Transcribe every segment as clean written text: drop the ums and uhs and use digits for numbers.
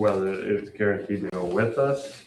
whether it's guaranteed to go with us.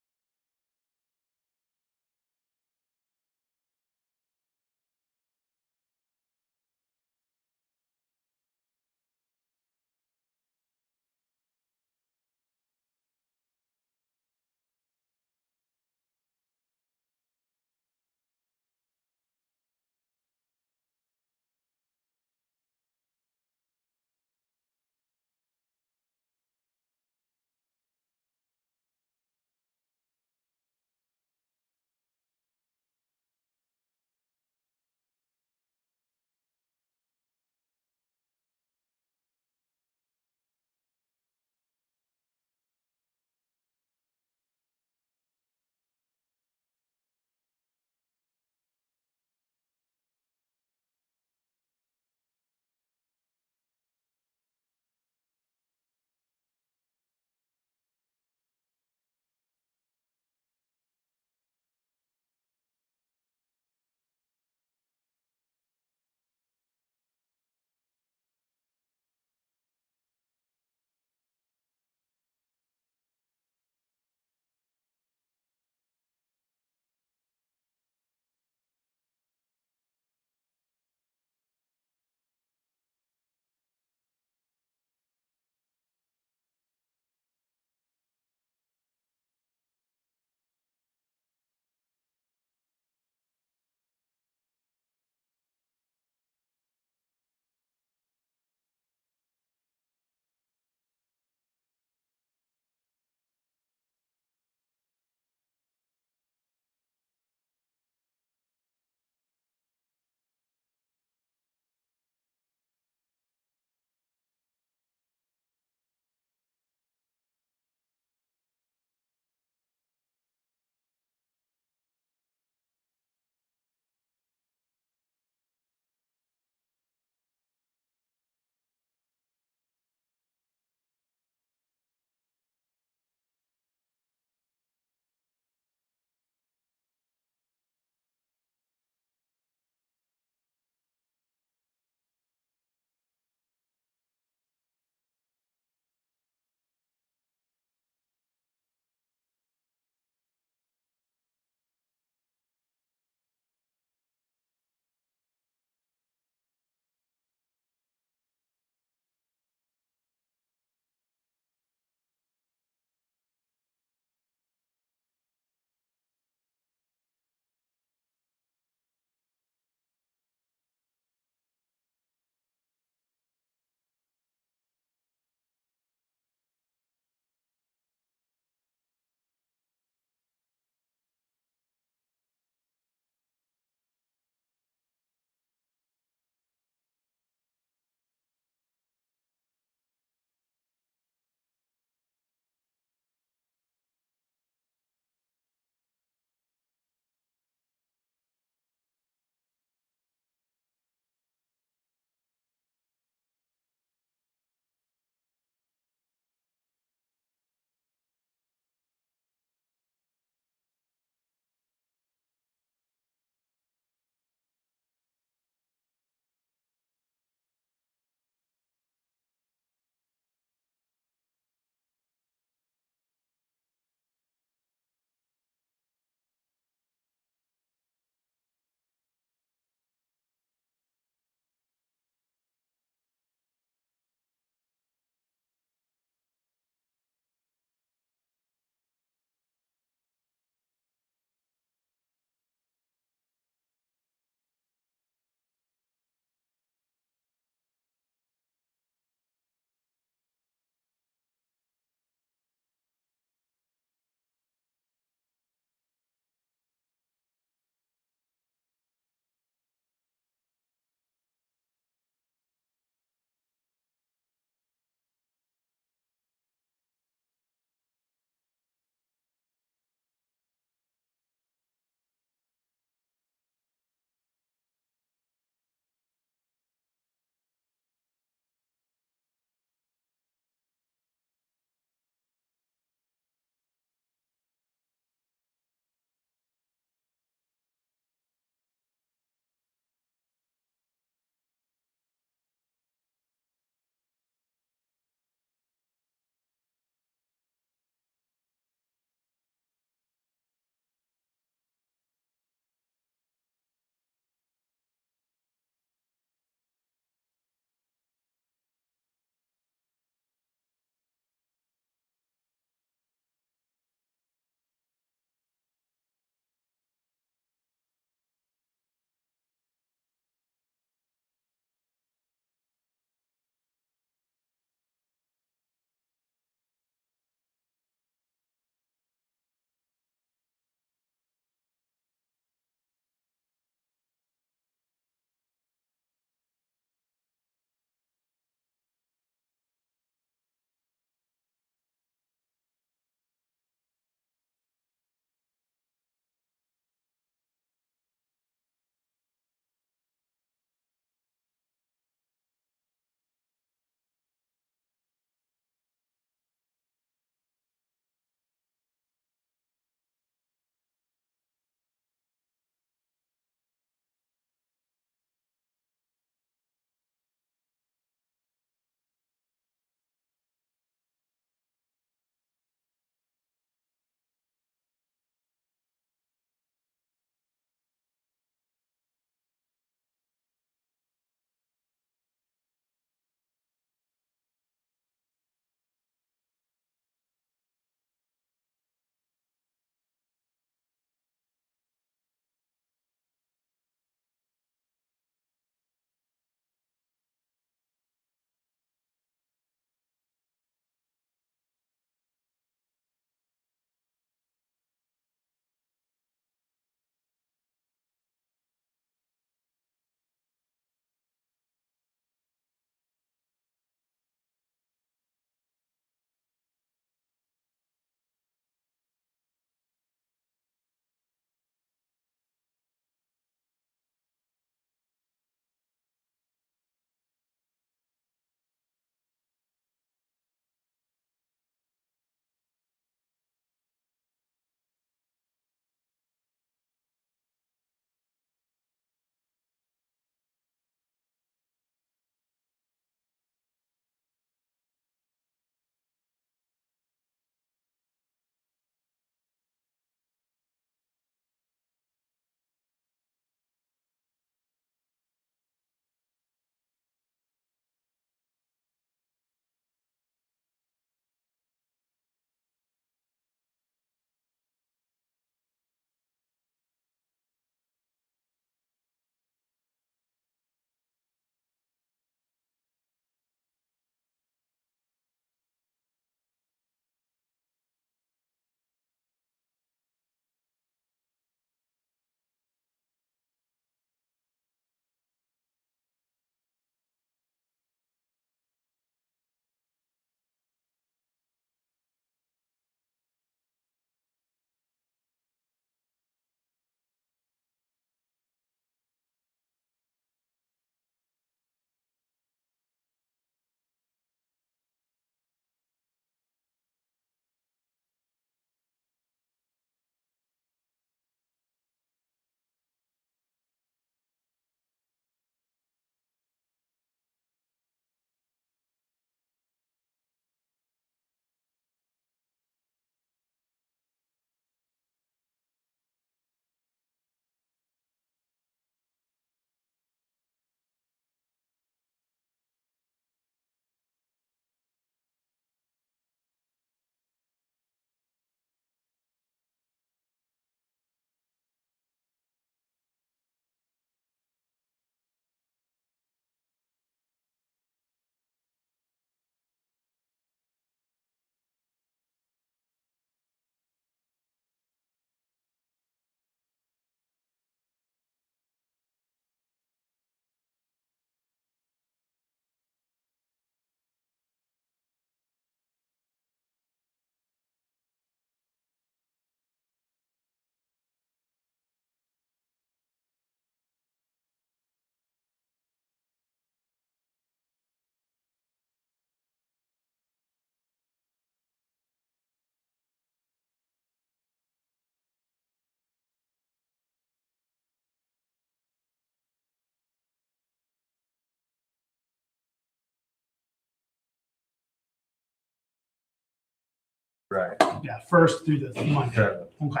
Right. Yeah, first through the Monday. Okay. Okay.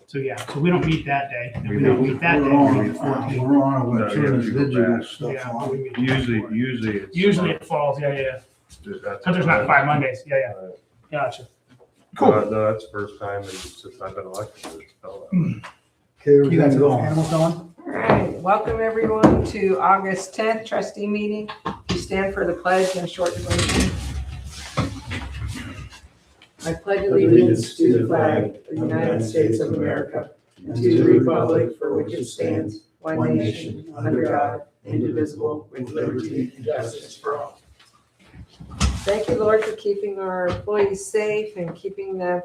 So yeah, so we don't meet that day. If We we don't don't. meet that day, We're we on, meet the 14th. we're on No, with you have to go digital back. stuff Yeah, on. we meet Usually it's. Usually it falls, yeah. That's Because there's not 5 Mondays. Yeah. Right. Gotcha. Cool. No, that's the first time since I've been elected. It's felt that way. Okay, You guys have everything's on. animals going? All right, welcome everyone to August 10th trustee meeting. You stand for the pledge and a short devotion. I pledge allegiance to the flag of the United States of America and to the republic for which it stands, one nation, under God, indivisible, with liberty and justice for all. Thank you, Lord, for keeping our employees safe and keeping them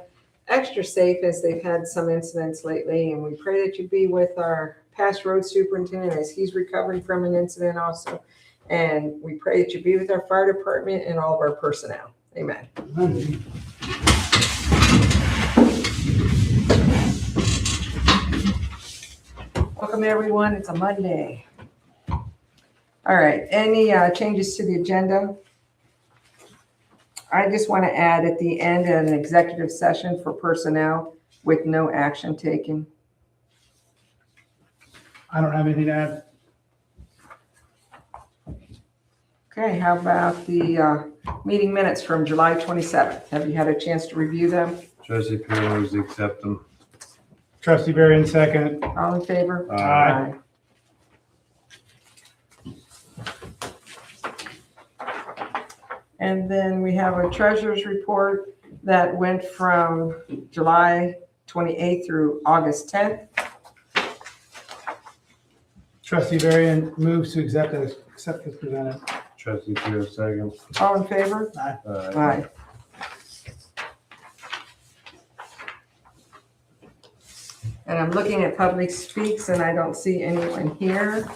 extra safe as they've had some incidents lately. And we pray that you be with our past road superintendent as he's recovering from an incident also. And we pray that you be with our fire department and all of our personnel. Amen. Welcome, everyone. It's a Monday. All right, any changes to the agenda? I just want to add at the end an executive session for personnel with no action taken. I don't have anything to add. Okay, how about the meeting minutes from July 27th? Have you had a chance to review them? Trustee Perry moves to accept them. Trustee Varian, second. All in favor? Aye. And then we have a treasurer's report that went from July 28th through August 10th. Trustee Varian moves to accept as presented. Trustee Perry second. All in favor? Aye. And I'm looking at public speaks and I don't see anyone here.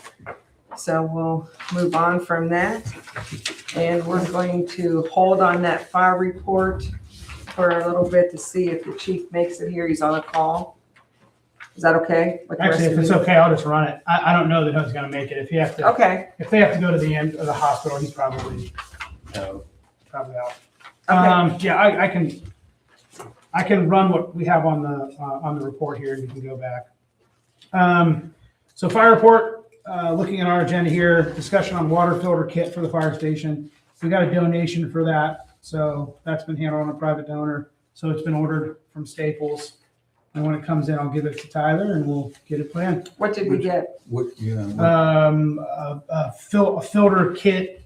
So we'll move on from that. And we're going to hold on that fire report for a little bit to see if the chief makes it here. He's on a call. Is that okay? with the rest Actually, if of it's you? okay, I'll just run it. I don't know that he's gonna make it. If you have to, Okay, if they have to go to the end of the hospital, he's probably out. okay. Yeah, I can run what we have on the report here, and you can go back. So fire report, looking at our agenda here, discussion on water filter kit for the fire station. We got a donation for that, so that's been handled on a private donor. So it's been ordered from Staples. And when it comes in, I'll give it to Tyler and we'll get it planned. What did we get? What, yeah, A filter kit.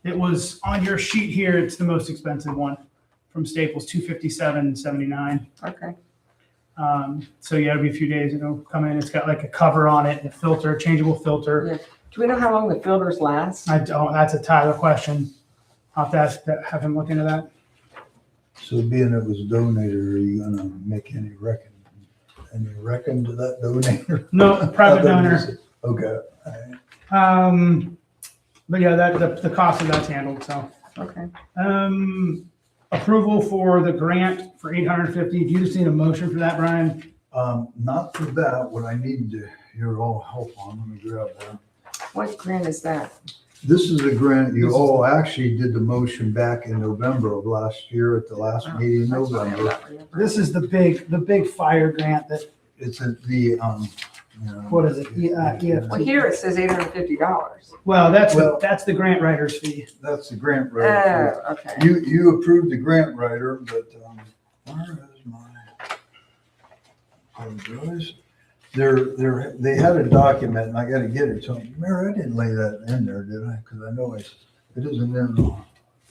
It was on your sheet here. It's the most expensive one from Staples, $257.79. Okay. So yeah, it'll be a few days. It'll come in. It's got like a cover on it, and a filter, changeable filter. Yeah. Do we know how long the filters last? I don't. That's a Tyler question. I'll have to have him look into that. so being it was donated, are you gonna make any reckon to that donator? No, private donor. Okay. All right. But yeah, the cost of that's handled. So. Okay. Approval for the grant for $850. Do you just need a motion for that, Brian? Not for that, what I need to, your all help on, let me grab that. What grant is that? This is a grant, you all actually did the motion back in November of last year at the last meeting in That's why I November. don't remember. This is the big fire grant that, It's at the, you know. what is it? EFT. Well, here it says $850. Well, that's Well- that's the grant writer's fee. That's the grant writer. Oh, okay. You approved the grant writer, but, where is my? Apologize. They had a document and I gotta get it. So, Mary, I didn't lay that in there, did I? Cause I know it isn't in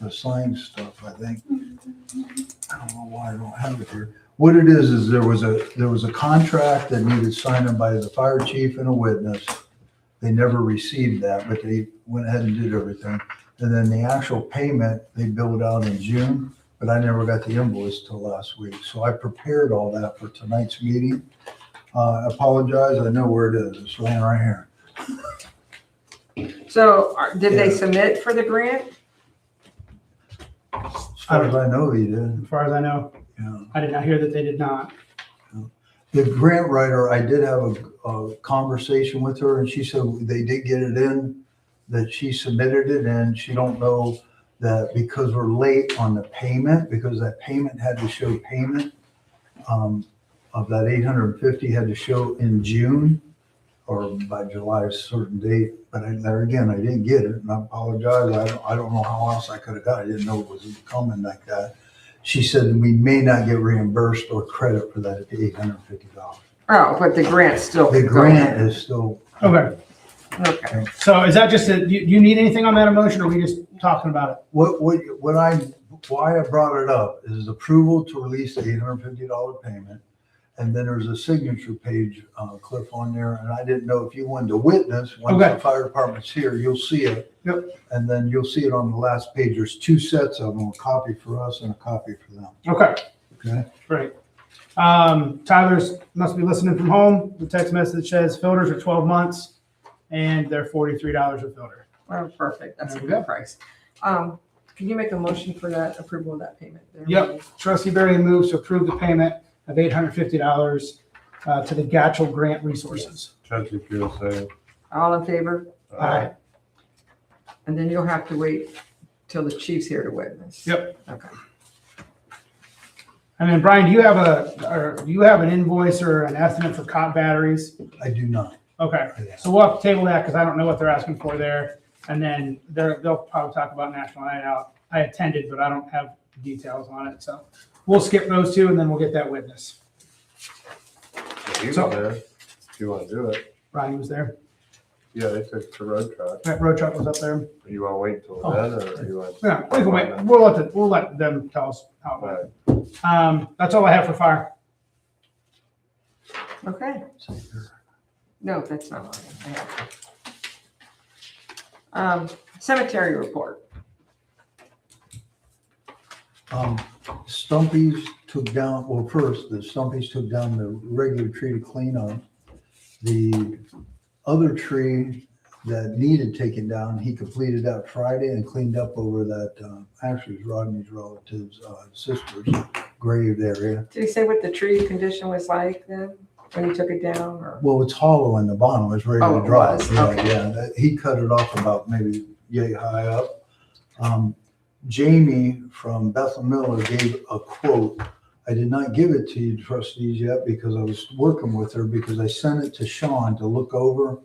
the signed stuff, I think. I don't know why I don't have it here. What it is there was a contract that needed signing by the fire chief and a witness. They never received that, but they went ahead and did everything. And then the actual payment, they billed out in June, but I never got the invoice till last week. So I prepared all that for tonight's meeting. I apologize, I know where it is. It's laying right here. So did they Yeah. submit for the grant? As far as I know, he did. As far as I know, Yeah. I did not hear that they did not. The grant writer, I did have a conversation with her and she said they did get it in, that she submitted it and she don't know that because we're late on the payment, because that payment had to show payment, of that 850 had to show in June or by July, a certain date. But there again, I didn't get it, and I apologize. I don't know how else I could have got it. I didn't know it was coming like that. She said we may not get reimbursed or credit for that $850. Oh, but the grant's still. The grant is still. Okay, Okay. so is that just, you need anything on that emotion, or are we just talking about it? Why I brought it up is approval to release the $850 payment. And then there's a signature page, Cliff, on there, and I didn't know if you wanted to witness, once Okay. the fire department's here, you'll see it. Yep. And then you'll see it on the last page. There's two sets of them, a copy for us and a copy for them. Okay, Okay? great. Tyler's must be listening from home. The text message says filters are 12 months and they're $43 a filter. Well, perfect. That's a There we go. good price. Can you make a motion for that approval of that payment? there? Yep. Trustee Barry moves to approve the payment of $850 to the Gatchel Grant Resources. Trustee Field saying. All in favor? Aye. And then you'll have to wait till the chief's here to witness. Yep. Okay. And then Brian, do you have an invoice or an estimate for cot batteries? I do not. Okay, so we'll have to table that because I don't know what they're asking for there. And then they'll probably talk about National Night Out. I attended, but I don't have details on it. So we'll skip those two and then we'll get that witness. He was So- there, if you want to do it. Brian was there. Yeah, they took the road truck. That road truck was up there. You want to wait until Oh. then, or you want? Yeah, we can wait. We'll let them tell us how it went. That's all I have for fire. Okay. No, that's not mine. I have. Cemetery report. Stumpy's took down, well, first, the Stumpy's took down the regular tree to clean up. The other tree that needed taken down, he completed that Friday and cleaned up over that, actually, it's Rodney's relative's, sister's grave area. Did he say what the tree condition was like then, when he took it down, or? Well, it's hollow in the bottom, it's ready Oh, to it dry. was? Yeah, Okay. yeah, he cut it off about maybe yay high up. Jamie from Bethel Miller gave a quote. I did not give it to you trustees yet because I was working with her, because I sent it to Sean to look over.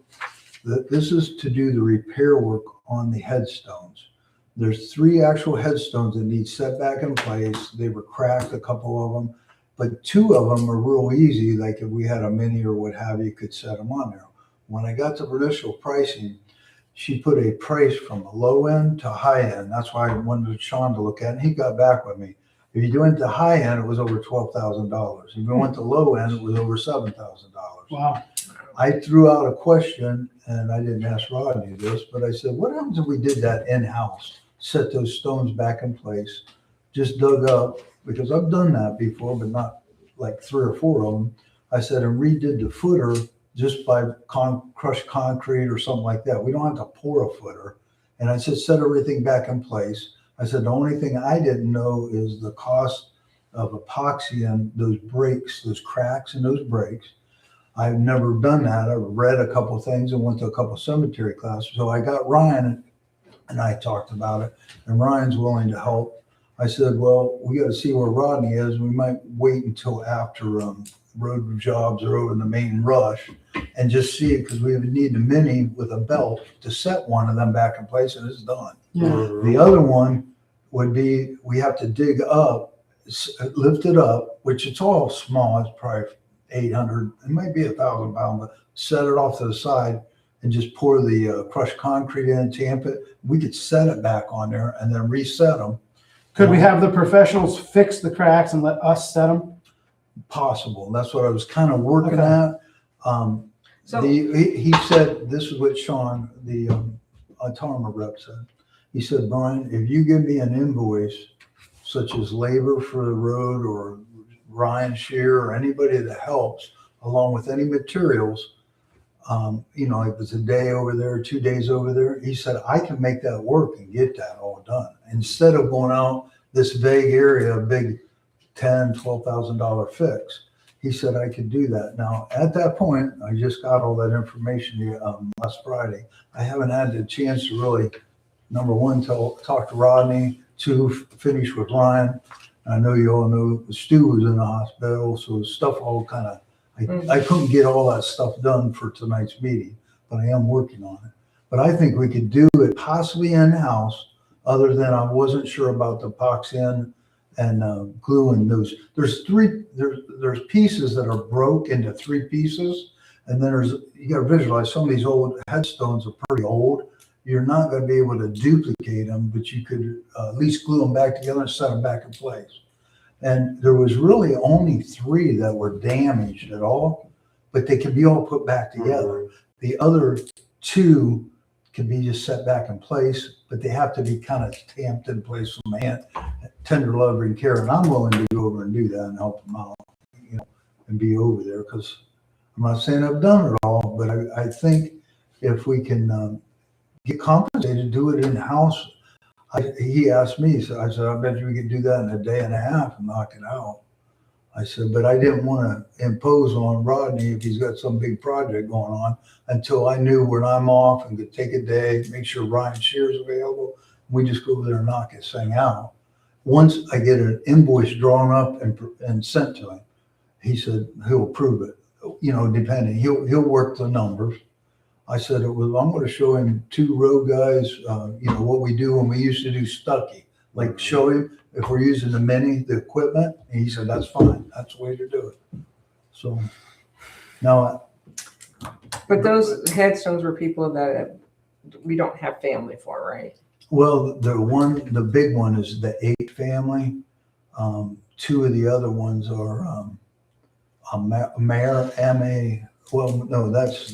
This is to do the repair work on the headstones. There's 3 actual headstones that need set back in place. They were cracked, a couple of them, but 2 of them are real easy. Like if we had a mini or what have you, could set them on there. When I got the initial pricing, she put a price from low end to high end. That's why I wanted Sean to look at it, and he got back with me. If you went to high end, it was over $12,000. If you went to low end, it was over $7,000. Wow. I threw out a question, and I didn't ask Rodney this, but I said, what happens if we did that in-house? Set those stones back in place, just dug up, because I've done that before, but not like 3 or 4 of them. I said, and redid the footer just by crushed concrete or something like that. We don't have to pour a footer. And I said, set everything back in place. I said, the only thing I didn't know is the cost of epoxy and those breaks, those cracks in those breaks. I've never done that. I read a couple of things and went to a couple of cemetery classes. So I got Ryan and I talked about it, and Ryan's willing to help. I said, well, we got to see where Rodney is. We might wait until after road jobs are over in the main rush and just see it, because we would need a mini with a belt to set one of them back in place, and it's done. The other one would be, we have to dig up, lift it up, which it's all small. It's probably 800, it might be 1,000 pounds, but set it off to the side and just pour the crushed concrete in, tamp it. We could set it back on there and then reset them. Could we have the professionals fix the cracks and let us set them? Possible. That's what I was kind of working at. So- He said, this is what Sean, the Autonomer rep said. He said, Brian, if you give me an invoice, such as labor for the road or Ryan Shear or anybody that helps, along with any materials, if it's a day over there, 2 days over there, he said, I can make that work and get that all done. Instead of going out this vague area, a big $10,000, $12,000 fix, he said I could do that. Now, at that point, I just got all that information last Friday. I haven't had the chance to really number one, talk to Rodney, two, finish with Ryan. I know you all know Stu was in the hospital, so stuff all kind of, I couldn't get all that stuff done for tonight's meeting, but I am working on it. But I think we could do it possibly in-house, other than I wasn't sure about the epoxy and gluing those. There's pieces that are broke into three pieces, and then you got to visualize some of these old headstones are pretty old. You're not going to be able to duplicate them, but you could at least glue them back together and set them back in place. And there was really only three that were damaged at all, but they could be all put back together. The other two can be just set back in place, but they have to be kind of tamped in place from hand, tender loving care. And I'm willing to go over and do that and help them out, and be over there, because I'm not saying I've done it all, but I think if we can get compensated, do it in-house. He asked me, I said, I bet you we could do that in a day and a half and knock it out. I said, but I didn't want to impose on Rodney if he's got some big project going on until I knew when I'm off and could take a day, make sure Ryan Shear's available. We just go over there and knock this thing out. Once I get an invoice drawn up and sent to him, he said he'll approve it. Depending, he'll work the numbers. I said, I'm going to show him two road guys, what we do when we used to do Stucky, like show him if we're using the equipment. And he said, that's fine. That's the way to do it. So now. But those headstones were people that we don't have family for, right? Well, the big one is the 8 family. Two of the other ones are Mayor, M.A. Well, no, that's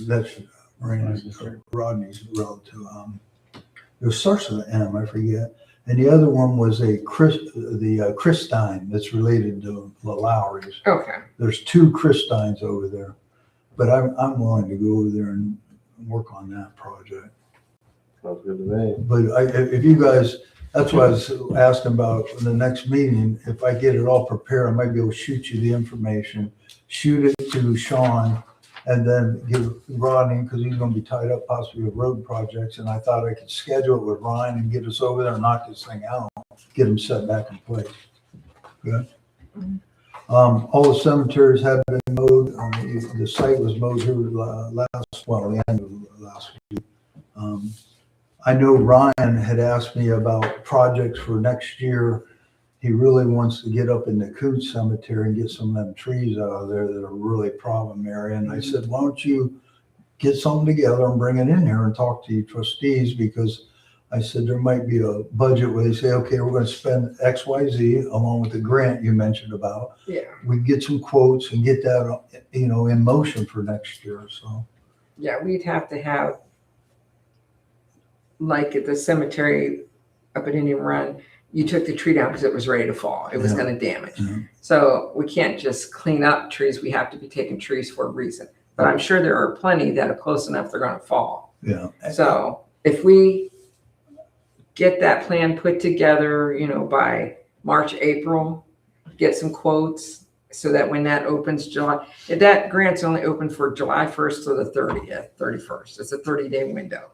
Rodney's relative. It starts with an M, I forget. And the other one was Christine that's related to the Lowrys. Okay. There's 2 Christines over there, but I'm willing to go over there and work on that project. Sounds good to me. But if you guys, that's why I was asking about the next meeting. If I get it all prepared, I might be able to shoot you the information, shoot it to Sean, and then give Rodney, because he's going to be tied up possibly with road projects. And I thought I could schedule it with Ryan and get us over there and knock this thing out, get them set back in place. Good. All the cemeteries have been mowed. The site was mowed here the end of last week. I know Ryan had asked me about projects for next year. He really wants to get up in the Coots Cemetery and get some of them trees out of there that are really problem area. And I said, why don't you get something together and bring it in here and talk to your trustees? Because I said, there might be a budget where they say, okay, we're going to spend X, Y, Z along with the grant you mentioned about. Yeah. We get some quotes and get that, in motion for next year. So. Yeah, we'd have to have, like at the cemetery up at Indian Run, you took the tree down because it was ready to fall. It was going to damage. Mm-hmm. So we can't just clean up trees. We have to be taking trees for a reason. But I'm sure there are plenty that are close enough they're going to fall. Yeah. So if we get that plan put together, by March, April, get some quotes so that when that opens July, that grant's only open for July 1st to the 31st. It's a 30-day window.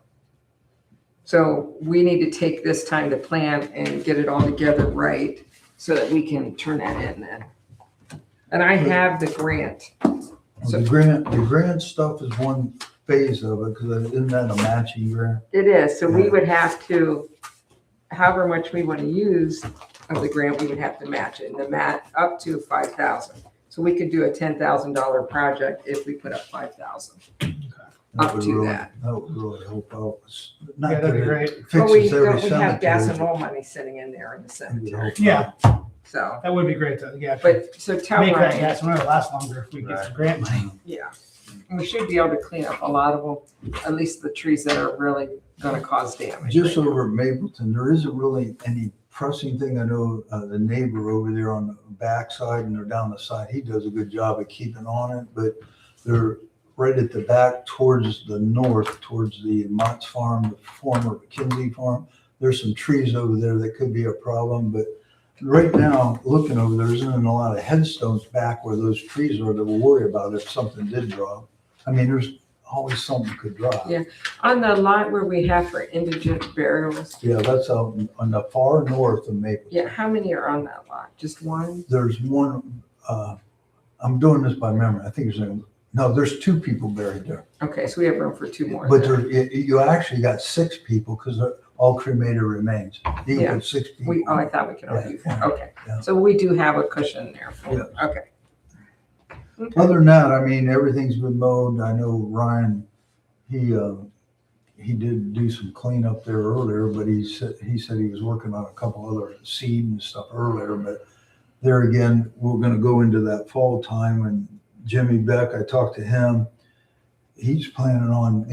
So we need to take this time to plan and get it all together right so that we can turn that in then. And I have the grant. So The grant stuff is one phase of it, because isn't that a matching grant? it is. So we would have to, however much we want to use of the grant, we would have to match it. And the match up to $5,000. So we could do a $10,000 project if we put up $5,000. Up to that. That would really help out. Yeah, that'd be great. But we Fixes every don't, we have gas and cemetery. oil money sitting in there in the cemetery. Yeah, So, that would be great though. Yeah. but so tell Make that Ryan, gas money last longer if we get some grant money. yeah, and we should be able to clean up a lot of them, at least the trees that are really going to cause damage. Just over at Mapleton, there isn't really any pressing thing. I know the neighbor over there on the backside and they're down the side, he does a good job of keeping on it, but they're right at the back towards the north, towards the Mott's farm, the former Kinsey farm. There's some trees over there that could be a problem, but right now, looking over there isn't a lot of headstones back where those trees are that we'll worry about if something did drop. I mean, there's always something could drop. Yeah. On the lot where we have for indigent burials, Yeah, that's out on the far north of Maple. yeah, how many are on that lot? Just one? There's one, I'm doing this by memory. I think there's 2 people buried there. Okay, so we have room for 2 more. But then. you actually got 6 people because they're all cremated remains. You Yeah. can put 6 people. I thought we could only do 4. Yeah, Okay, yeah. so we do have a cushion there. Yeah. Okay. Other than that, I mean, everything's been mowed. I know Ryan, he did do some cleanup there earlier, but he said he was working on a couple other seed and stuff earlier. But there again, we're gonna go into that fall time, and Jimmy Beck, I talked to him. He's planning on,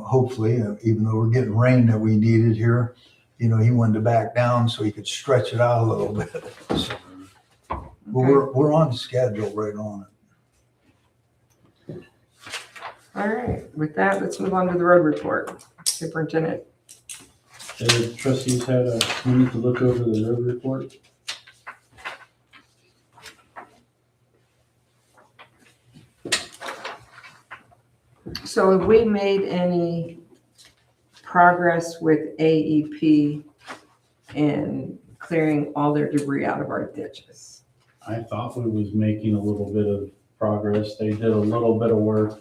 hopefully, even though we're getting rain that we needed here, he wanted to back down so he could stretch it out a little bit. So, but we're on schedule right on it. All right, with that, let's move on to the road report. Superintendent. The trustees had a minute to look over the road report. So have we made any progress with AEP in clearing all their debris out of our ditches? I thought we was making a little bit of progress. They did a little bit of work,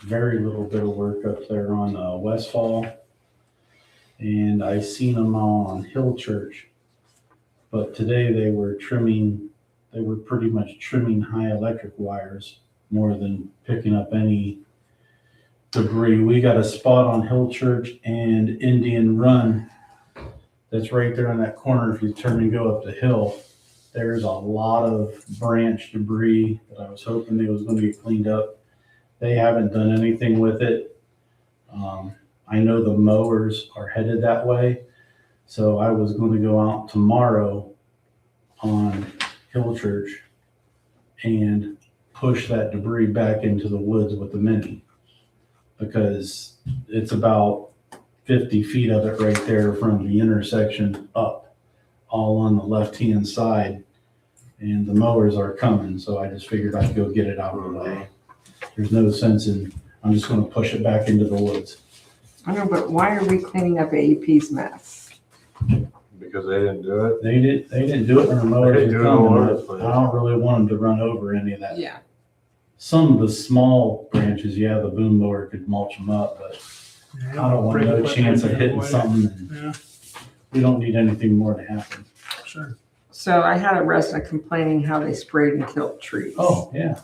very little bit of work up there on Westfall. And I seen them all on Hill Church. But today they were pretty much trimming high electric wires more than picking up any debris. We got a spot on Hill Church and Indian Run that's right there on that corner. If you turn and go up the hill, there's a lot of branch debris that I was hoping it was going to get cleaned up. They haven't done anything with it. I know the mowers are headed that way. So I was going to go out tomorrow on Hill Church and push that debris back into the woods with the mini, because it's about 50 feet of it right there from the intersection up, all on the left-hand side, and the mowers are coming, so I just figured I'd go get it out of the way. There's no sense I'm just gonna push it back into the woods. I know, but why are we cleaning up AEP's mess? Because they didn't do it. They didn't do it when the mowers They were do it all over the coming. place. I don't really want them to run over any of that. Yeah. Some of the small branches, yeah, the boom mower could mulch them up, but I don't want no chance of hitting something. And Yeah, we don't need anything more to happen. sure. So I had a resident complaining how they sprayed and killed trees. Oh, yeah.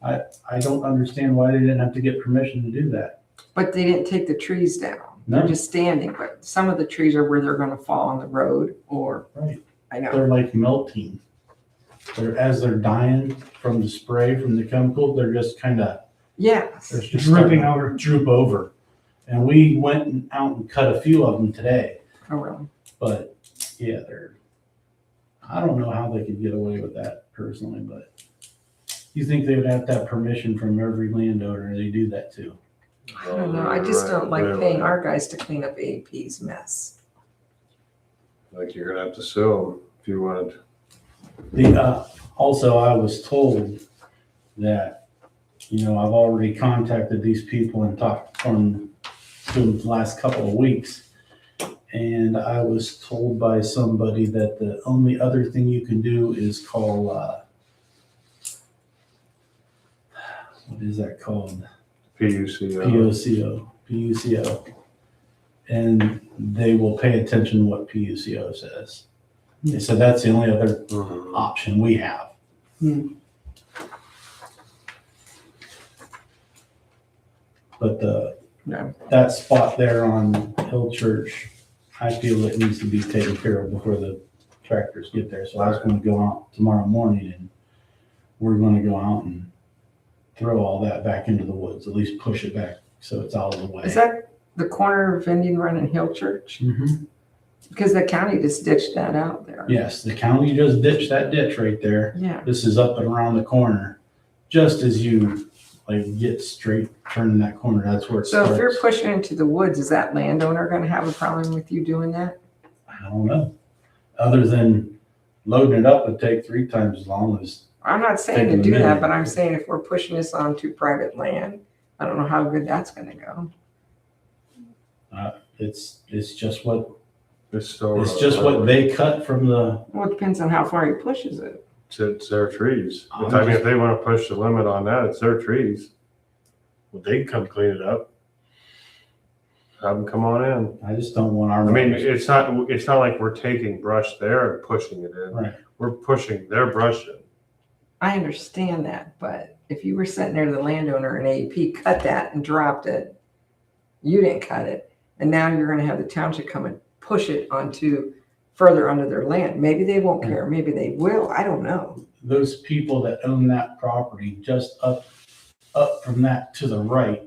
I don't understand why they didn't have to get permission to do that. But they didn't take the trees down. They're No. just standing, but some of the trees are where they're gonna fall on the road or, Right. I know. They're like melting. As they're dying from the spray, from the chemical, they're just kind of, Yes. they're just Dripping starting to over. droop over. And we went out and cut a few of them today, Oh, really? but yeah, I don't know how they could get away with that personally, but you think they would have to have permission from every landowner they do that to? I don't know. I just don't like paying our guys to clean up AEP's mess. Like you're gonna have to sue them if you wanted. Also, I was told that, I've already contacted these people and talked from the last couple of weeks. And I was told by somebody that the only other thing you can do is call, what is that called? PUCO. PUCO. And they will pay attention to what PUCO says. They said that's the only other Mhm. option we have. But Yeah. that spot there on Hill Church, I feel it needs to be taken care of before the tractors get there. So I was gonna go out tomorrow morning and we're gonna go out and throw all that back into the woods, at least push it back so it's out of the way. Is that the corner of Indian Run and Hill Church? Mhm. Because the county just ditched that out there. Yes, the county just ditched that ditch right there. Yeah. This is up and around the corner, just as you get straight, turning that corner, that's where it So starts. if you're pushing into the woods, is that landowner gonna have a problem with you doing that? I don't know. Other than loading it up would take 3 times as long as I'm not saying to Taking a do that, minute. but I'm saying if we're pushing this onto private land, I don't know how good that's gonna go. It's just what, It's still. it's just what they cut from the, Well, it depends on how far he pushes it. It's their trees. I'm I mean, just- if they wanna push the limit on that, it's their trees. Well, they can come clean it up. Have them come on in. I just don't want our. I mean, it's not like we're taking brush there and pushing it in. Right. We're pushing their brush in. I understand that, but if you were sitting there to the landowner and AEP cut that and dropped it, you didn't cut it, and now you're gonna have the township come and push it onto further onto their land. Maybe they won't care, maybe they will, I don't know. Those people that own that property just up from that to the right,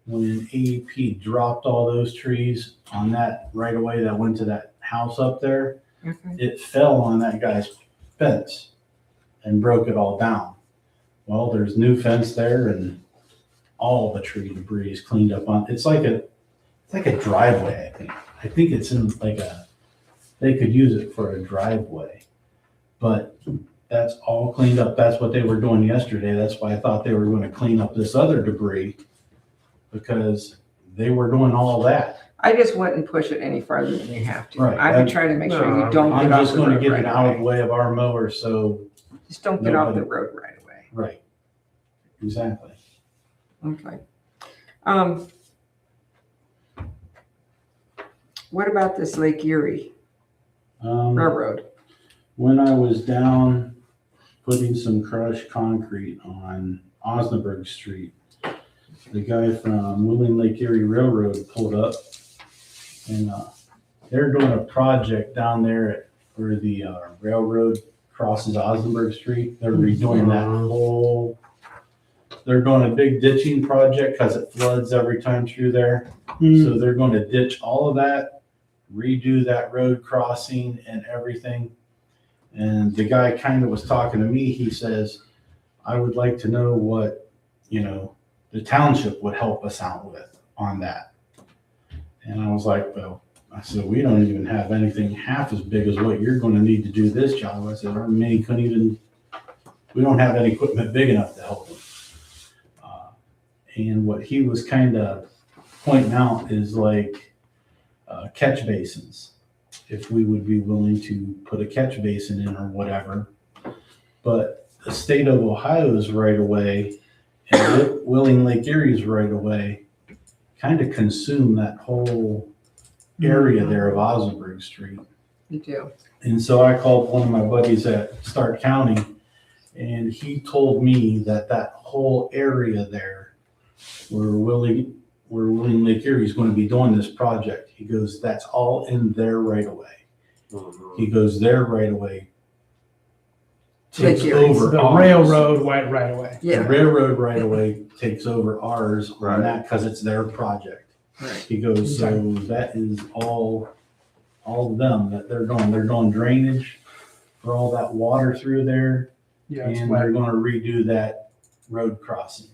when AEP dropped all those trees on that right away that went to that house up there, Okay. it fell on that guy's fence and broke it all down. Well, there's new fence there and all the tree debris is cleaned up on, it's like a driveway, I think. I think it's in like they could use it for a driveway. But that's all cleaned up. That's what they were doing yesterday. That's why I thought they were gonna clean up this other debris, because they were doing all that. I just wouldn't push it any farther than you have to. Right. I would try to make sure you No, don't I'm get off just the gonna road get right it out of the away. way of our mower, so, Just don't get off the Nobody- road right away. right. Exactly. Okay. What about this Lake Erie Railroad? When I was down putting some crushed concrete on Osnaburg Street, the guy from Wheeling Lake Erie Railroad pulled up, and they're doing a project down there at where the railroad crosses Osnaburg Street. They're redoing that whole, they're doing a big ditching project because it floods every time through there. So they're going to ditch all of that, redo that road crossing and everything. And the guy kind of was talking to me. He says, I would like to know what, the township would help us out with on that. And I was like, well, I said, we don't even have anything half as big as what you're going to need to do this job. I said, our mini couldn't even, we don't have any equipment big enough to help them. And what he was kind of pointing out is like catch basins, if we would be willing to put a catch basin in or whatever. But the state of Ohio's right away and Wheeling Lake Erie's right away kind of consume that whole area there of Osnaburg Street. You do. And so I called one of my buddies at Stark County, and he told me that that whole area there where Wheeling Lake Erie is going to be doing this project, he goes, that's all in their right away. He goes, their right away takes Lake Erie's. over The ours. railroad right away. The Yeah, railroad right away takes over ours Right. on that because it's their project. right. He goes, so that is all of them that they're doing. They're doing drainage for all that water through there, Yeah, it's and wet. they're gonna redo that road crossing.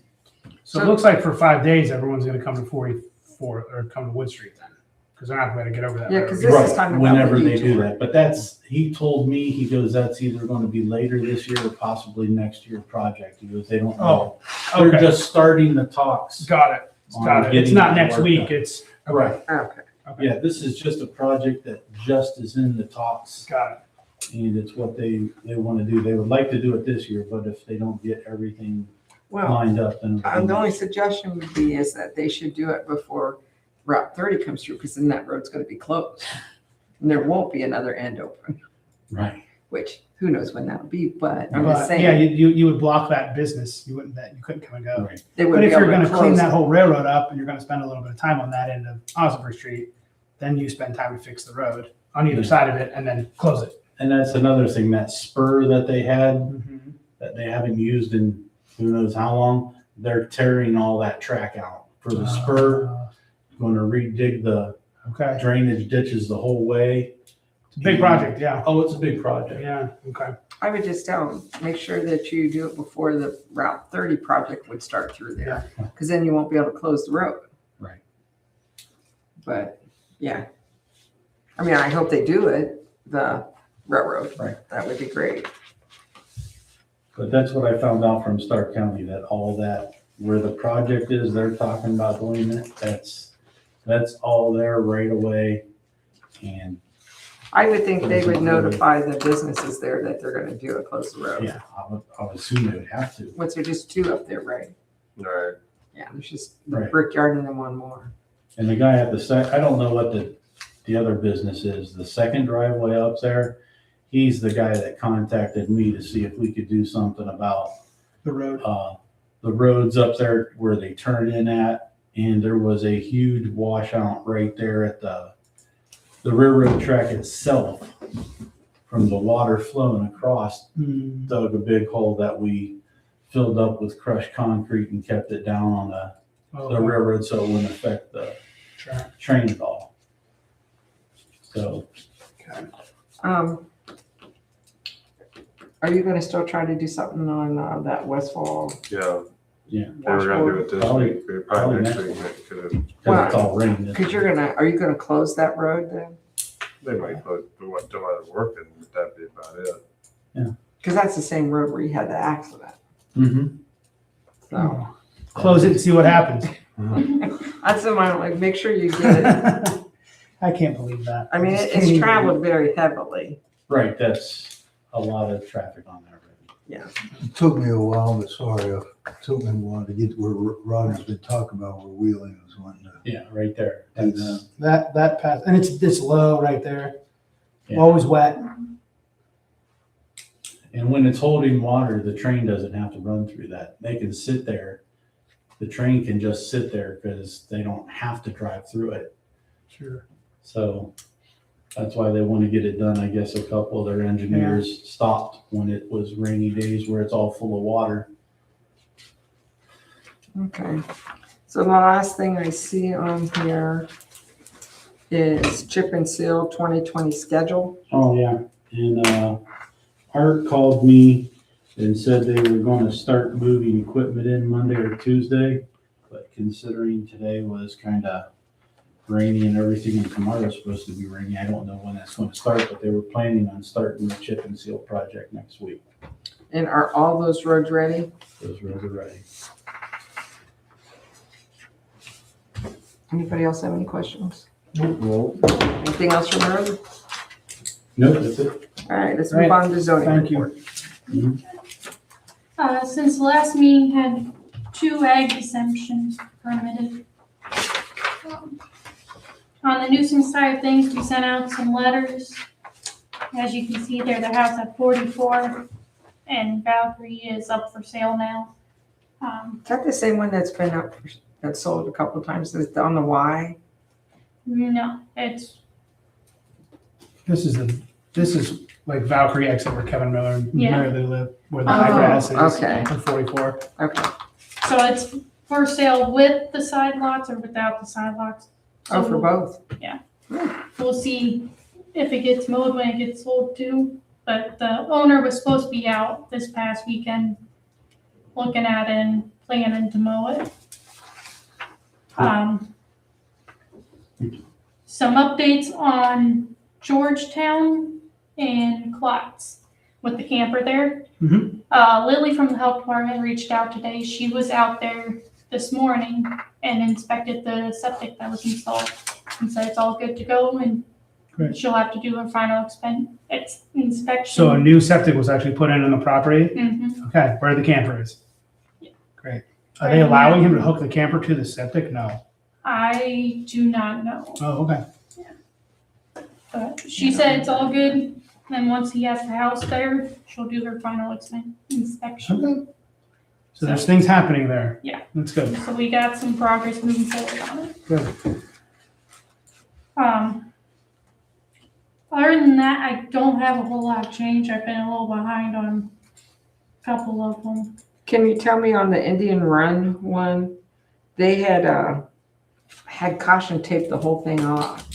So it looks like for 5 days, everyone's gonna come to 44, or come to Wood Street then, because they're not gonna get over that. Yeah, road. 'cause this is talking about Whenever the they do detour. that, but that's, he told me, he goes, that's either gonna be later this year or possibly next year project. He goes, they don't know. They're Okay, just starting the talks. got it, on got it. It's getting not that next work week, done. it's, Right. Okay. okay, Yeah, this is just a project that just is in the talks, got it. and it's what they want to do. They would like to do it this year, but if they don't get everything Well, lined up, then. the only suggestion would be is that they should do it before Route 30 comes through, because then that road's gonna be closed. And there won't be another end open, Right. which who knows when that'll be, but I'm But, just yeah, saying, you would block that business, you couldn't come and go. Right. they But wouldn't if be able you're to gonna clean close that it. whole railroad up and you're gonna spend a little bit of time on that end of Osnaburg Street, then you spend time to fix the road on either Yeah. side of it and then close it. And that's another thing, that spur that they had, Mhm. that they haven't used in who knows how long, they're tearing all that track out for the spur, going to redig the Okay, drainage ditches the whole way. it's a big project, yeah, Oh, it's a big project. yeah, okay. I would just tell them, make sure that you do it before the Route 30 project would start through there, because then you won't be able to close the road. Right. But, yeah. I mean, I hope they do it, the railroad. Right. That would be great. But that's what I found out from Stark County, that all that, where the project is, they're talking about doing it, that's all there right away. And I would think they would notify the businesses there that they're gonna do it, close the road. yeah, I would assume they would have to. What's there, just two up there, right? Right. Yeah, there's just Right. Brickyard and then one more. And the guy at I don't know what the other business is, the second driveway up there, he's the guy that contacted me to see if we could do something about The road. the roads up there where they turn in at. And there was a huge washout right there at the railroad track itself from the water flowing across, Hmm. dug a big hole that we filled up with crushed concrete and kept it down on the railroad so it wouldn't affect the train at all. So, Are you gonna still try to do something on that Westfall? Yeah. yeah, They were gonna do it this Probably- week, probably probably next next week, they could've, because it's all raining. Cause are you gonna close that road then? they might put, what, do other work and that'd be about it. Cause that's the same road where you had the accident, Mm-hmm. so. Close it and see what happens. That's the one, like, make sure you get it. I can't believe that. I mean, just can't it's even- traveled very heavily. Right, that's a lot of traffic on there already. It took me a while, but sorry, it took me a while to get to where Rodney's been talking about where Wheeling was wanting to Yeah, right there. do That's, that. That path, and it's this low right there. Yeah. Always wet. and when it's holding water, the train doesn't have to run through that. They can sit there. The train can just sit there because they don't have to drive through it. Sure. So that's why they want to get it done. I guess a couple of their engineers stopped when it was rainy days where it's all full of water. Okay, so the last thing I see on here is chip and seal 2020 schedule. Oh, yeah. And Art called me and said they were going to start moving equipment in Monday or Tuesday. But considering today was kind of rainy and everything, and tomorrow's supposed to be rainy, I don't know when that's going to start, but they were planning on starting the chip and seal project next week. And are all those roads ready? Those roads are ready. Anybody else have any questions? Well, Anything else from the road? No, that's it. All right, let's All right, move on to zoning thank you. report. Since the last meeting had 2 ag exemptions permitted. On the nuisance side of things, we sent out some letters. As you can see there, the house at 44 and Valkyrie is up for sale now. Is that the same one that's been up, that sold a couple of times, that's on the Y? No, it's, This is like Valkyrie exit where Kevin Miller and Yeah. Mary Lou live, where the Oh, high grass is. okay. On 44. Okay. so it's for sale with the side lots or without the side lots. Oh, So for both? We'll see if it gets mowed when it gets sold too. But the owner was supposed to be out this past weekend looking at it and planning to mow it. Some updates on Georgetown and Klotz with the camper there. Mhm. Lily from the health department reached out today. She was out there this morning and inspected the septic that was installed and said it's all good to go and Great. she'll have to do her final inspection. So a new septic was actually put in on the property? Mhm. Okay, where the camper is? Yeah. Great. Are they allowing him to hook the camper to the septic? No. I do not know, Oh, okay. but she said it's all good. And once he has the house there, she'll do her final inspection. Okay. So there's things happening there. Yeah. That's good. So we got some progress moving forward on it. Good. Other than that, I don't have a whole lot of change. I've been a little behind on a couple of them. Can you tell me on the Indian Run one, they had caution tape the whole thing off.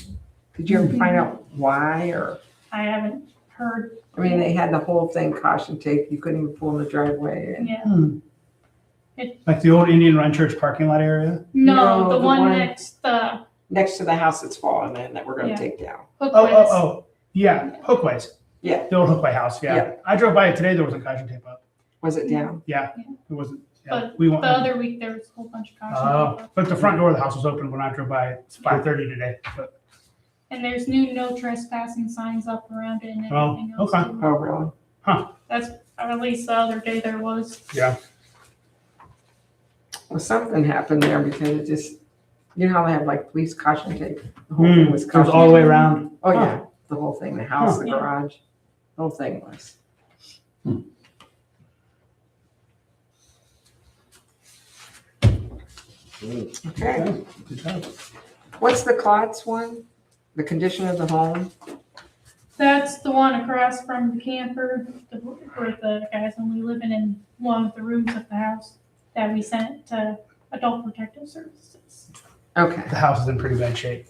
Did you ever find out why, or, I haven't heard. I mean, they had the whole thing caution tape, you couldn't even pull in the driveway and. Yeah. Like the old Indian Run Church parking lot area? No, No, the the one one- next the Next to the house that's fallen in that we're gonna Yeah. take down. Oh. Yeah, Hookways. Yeah. The old Hookway house, yeah. Yeah. I drove by it today, there was a caution tape up. Was it down? Yeah, it wasn't. Yeah, But we The want. other week, there was a whole bunch of caution. But the front door of the house was open when I drove by. It's 5:30 today. But And there's new no trespassing signs up around it and Oh, everything else. okay. too. Oh, really? That's, at least the other day there was. yeah, Well, something happened there because it just, you know how they have like police caution tape? The whole thing was it was caution. all the way around. Oh, yeah, the whole thing, the house, the Huh. garage, the whole thing was. Okay, Good job. what's the Klotz one? The condition of the home? That's the one across from the camper, where the guy's only living in one of the rooms of the house that we sent to Adult Protective Services. Okay, The house is in pretty bad shape.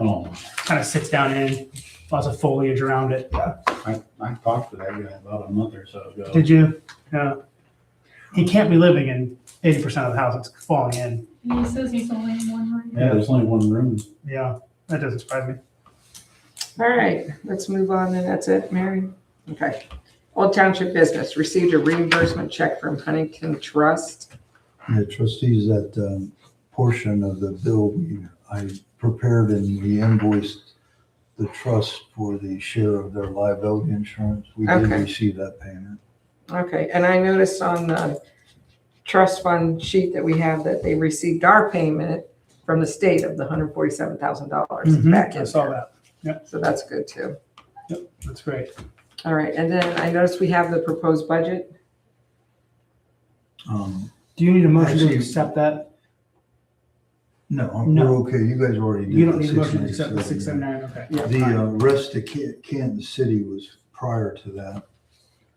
Oh, Kind of sits down in, lots of foliage around it. Yeah. I talked to that guy about a month or so ago. Did you? Yeah. He can't be living in 80% of the house. It's falling in. And he says he's only in one room. Yeah, there's only one room. Yeah, that doesn't surprise me. all right, let's move on then. That's it, Mary? Okay. Old Township Business received a reimbursement check from Huntington Trust. Yeah, trustees, that portion of the bill I prepared and we invoiced the trust for the share of their liability insurance. We did Okay. receive that payment. Okay, and I noticed on the trust fund sheet that we have that they received our payment from the state of the $147,000 back I in saw there. that. So that's good too. That's great. All right, and then I noticed we have the proposed budget. Do you need a motion to Actually- accept that? No, No. we're okay. You guys already did. You don't the need a motion to accept the 697. 679, okay. Yeah. The rest of Canton City was prior to that.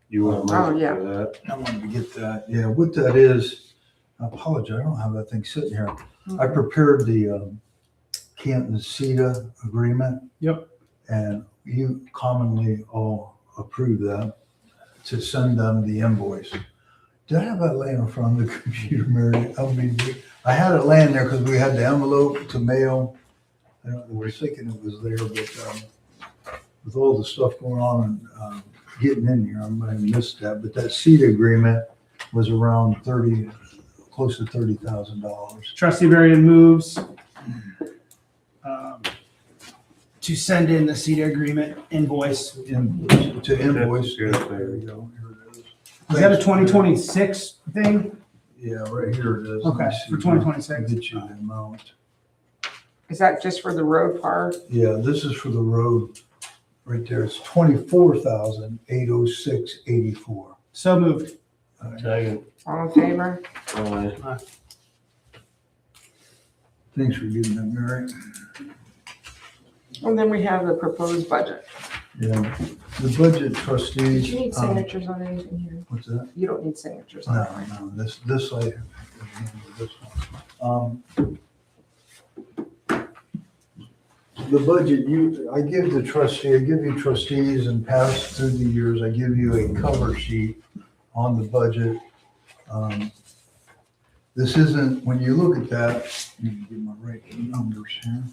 You want a Oh, motion yeah. for that? I wanted to get that. Yeah, what that is, I apologize, I don't have that thing sitting here. I prepared the Canton CETA agreement. Yep. And you commonly all approve that to send them the invoice. Did I have that laying in front of the computer, Mary? I had it laying there because we had the envelope to mail. I was thinking it was there, but with all the stuff going on and getting in here, I might have missed that. But that CETA agreement was around close to $30,000. Trustee Varian moves to send in the CETA agreement invoice. To invoice. Good. There we go. Here it is. Is that a 2026 thing? Yeah, right here it is. Okay, Let me see. for 2026. Get you the amount. Is that just for the road part? Yeah, this is for the road right there. It's 24,806.84. So moved. Second. All in favor? Aye. Thanks for getting that, Mary. And then we have the proposed budget. Yeah, the budget Did trustees. you need signatures on anything here? What's that? You don't need signatures on No, that, right? no, this I, this one. The budget, I give the trustee, I give you trustees and pass through the years, I give you a cover sheet on the budget. This isn't, when you look at that, let me get my right numbers here.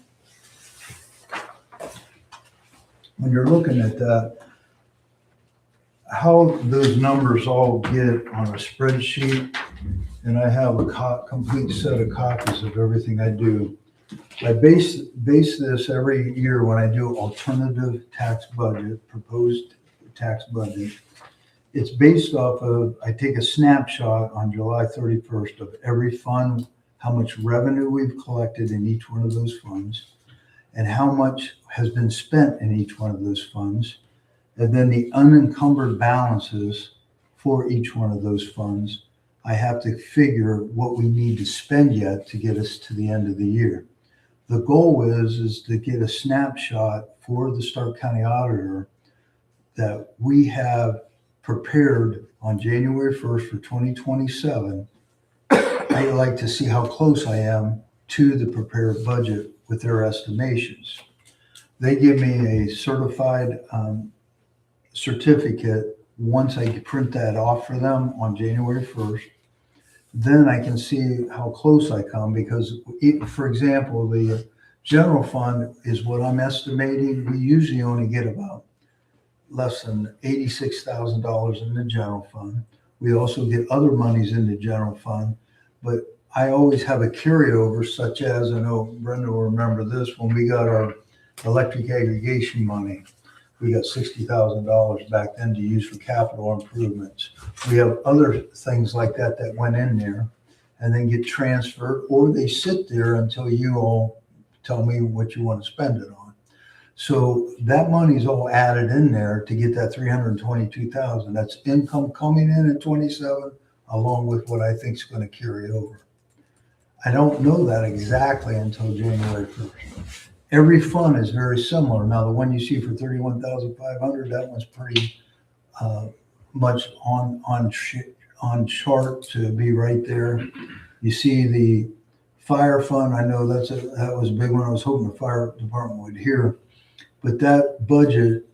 When you're looking at that, how those numbers all get on a spreadsheet, and I have a complete set of copies of everything I do. I base this every year when I do alternative tax budget, proposed tax budget. It's based off of, I take a snapshot on July 31st of every fund, how much revenue we've collected in each one of those funds, and how much has been spent in each one of those funds, and then the unencumbered balances for each one of those funds. I have to figure what we need to spend yet to get us to the end of the year. The goal is to get a snapshot for the Stark County Auditor that we have prepared on January 1st for 2027. I'd like to see how close I am to the prepared budget with their estimations. They give me a certified certificate once I print that off for them on January 1st. Then I can see how close I come because, for example, the general fund is what I'm estimating. We usually only get about less than $86,000 in the general fund. We also get other monies in the general fund, but I always have a carryover, such as, I know Brenda will remember this, when we got our electric aggregation money, we got $60,000 back then to use for capital improvements. We have other things like that that went in there and then get transferred, or they sit there until you all tell me what you want to spend it on. So that money's all added in there to get that 322,000. That's income coming in at 27, along with what I think is going to carry over. I don't know that exactly until January 1st. Every fund is very similar. Now, the one you see for 31,500, that one's pretty much on chart to be right there. You see the fire fund. I know that was a big one. I was hoping the fire department would hear, but that budget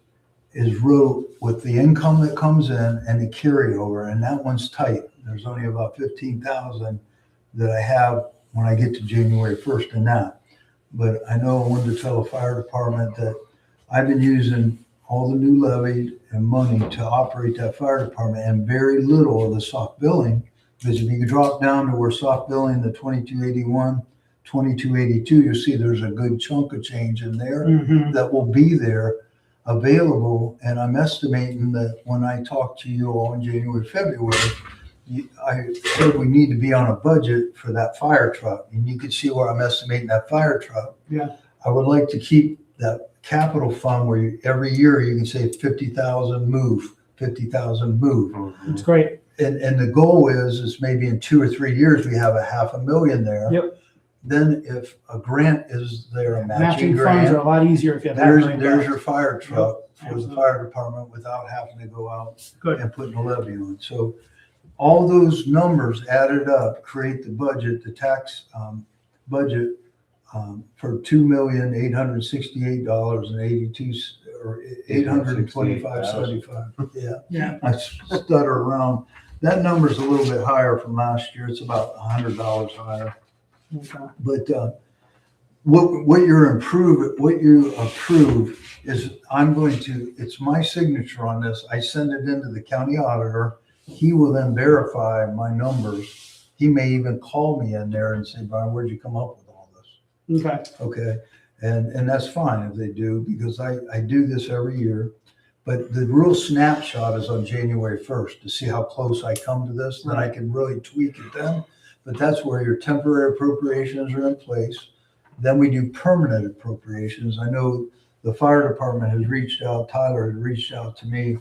is real with the income that comes in and the carryover, and that one's tight. There's only about 15,000 that I have when I get to January 1st in that. But I know I wanted to tell the fire department that I've been using all the new levy and money to operate that fire department and very little of the soft billing. Because if you drop down to where soft billing, the 2281, 2282, you'll see there's a good chunk of change in there that will be there available. And I'm estimating that when I talk to you all in January, February, I said we need to be on a budget for that fire truck, and you can see where I'm estimating that fire truck. Yeah. I would like to keep that capital fund where every year you can say 50,000 move, 50,000 move. It's great. And the goal is maybe in 2 or 3 years, we have $500,000 there. Yep. Then if a grant is there, a matching Matching funds are grant, a lot easier if you have there's your fire truck for the Absolutely. fire department without having to go out Good. and putting a levy on. So all those numbers added up create the budget, the tax budget for $2,868,082 or $825.75. Yeah. I stutter around. That number's a little bit higher from last year. It's about $100 higher. Okay. But what you approve is it's my signature on this. I send it into the county auditor. He will then verify my numbers. He may even call me in there and say, Brian, where'd you come up with all this? Okay. Okay. And that's fine if they do, because I do this every year. But the real snapshot is on January 1st to see how close I come to this. Then I can really tweak it then. But that's where your temporary appropriations are in place. Then we do permanent appropriations. I know the fire department has reached out, Tyler had reached out to me.